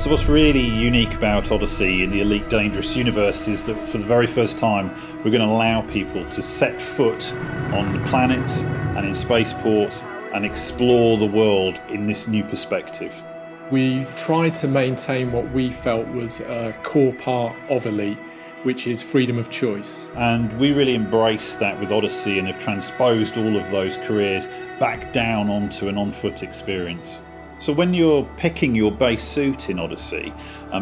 So what's really unique about Odyssey in the Elite Dangerous universe is that for the very first time we're going to allow people to set foot on the planets and in spaceports and explore the world in this new perspective. We've tried to maintain what we felt was a core part of Elite, which is freedom of choice. And we really embraced that with Odyssey and have transposed all of those careers back down onto an on-foot experience. So when you're picking your base suit in Odyssey,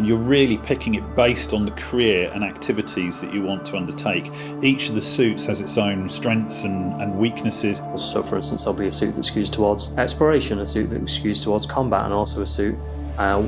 you're really picking it based on the career and activities that you want to undertake. Each of the suits has its own strengths and weaknesses. So for instance, there'll be a suit that skews towards exploration, a suit that skews towards combat, and also a suit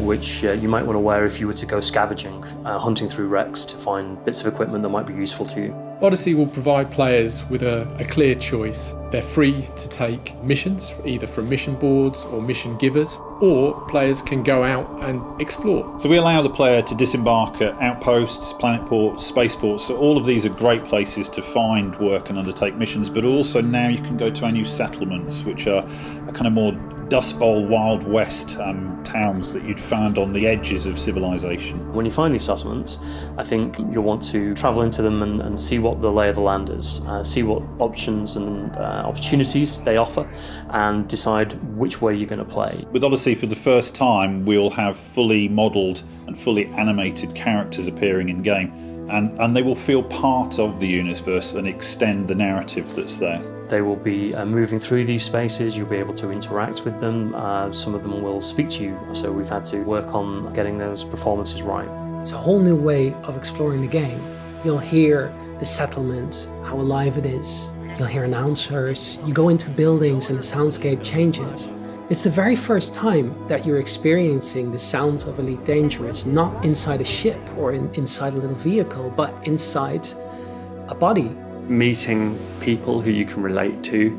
which you might want to wear if you were to go scavenging, hunting through wrecks to find bits of equipment that might be useful to you. Odyssey will provide players with a clear choice. They're free to take missions, either from mission boards or mission givers, or players can go out and explore. So we allow the player to disembark at outposts, planet ports, spaceports. So all of these are great places to find work and undertake missions, but also now you can go to our new settlements, which are a kind of more Dust Bowl Wild West towns that you'd find on the edges of civilization. When you find these settlements, I think you'll want to travel into them and see what the lay of the land is, see what options and opportunities they offer, and decide which way you're going to play. With Odyssey, for the first time, we'll have fully modelled and fully animated characters appearing in game, and they will feel part of the universe and extend the narrative that's there. They will be moving through these spaces, you'll be able to interact with them, some of them will speak to you, so we've had to work on getting those performances right. It's a whole new way of exploring the game. You'll hear the settlement, how alive it is. You'll hear announcers, you go into buildings and the soundscape changes. It's the very first time that you're experiencing the sound of Elite Dangerous, not inside a ship or inside a little vehicle, but inside a body. Meeting people who you can relate to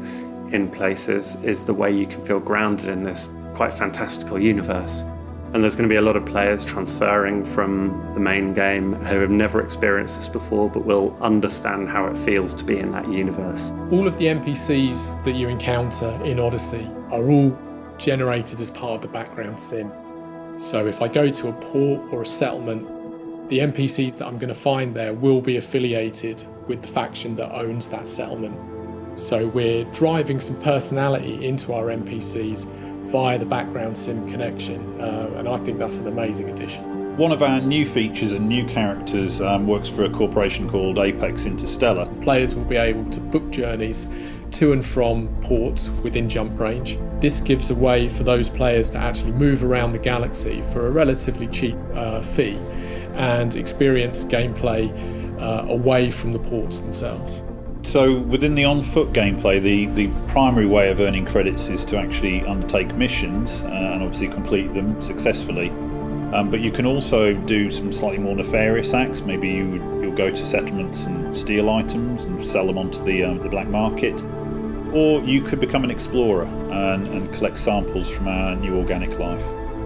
in places is the way you can feel grounded in this quite fantastical universe. And there's going to be a lot of players transferring from the main game who have never experienced this before but will understand how it feels to be in that universe. All of the NPCs that you encounter in Odyssey are all generated as part of the background sim. So if I go to a port or a settlement, the NPCs that I'm going to find there will be affiliated with the faction that owns that settlement. So we're driving some personality into our NPCs via the background sim connection, and I think that's an amazing addition. One of our new features and new characters works for a corporation called Apex Interstellar. Players will be able to book journeys to and from ports within jump range. This gives a way for those players to actually move around the galaxy for a relatively cheap fee and experience gameplay away from the ports themselves. So within the on-foot gameplay, the primary way of earning credits is to actually undertake missions and obviously complete them successfully. But you can also do some slightly more nefarious acts. Maybe you'll go to settlements and steal items and sell them onto the black market. Or you could become an explorer and collect samples from our new organic life.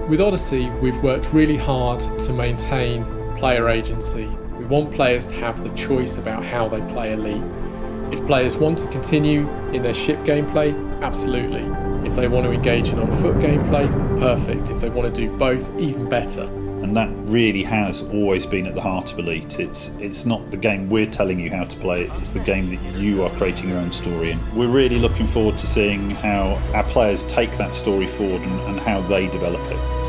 With Odyssey, we've worked really hard to maintain player agency. We want players to have the choice about how they play Elite. If players want to continue in their ship gameplay, absolutely. If they want to engage in on-foot gameplay, perfect. If they want to do both, even better. And that really has always been at the heart of Elite. It's not the game we're telling you how to play it, it's the game that you are creating your own story in. We're really looking forward to seeing how our players take that story forward and how they develop it.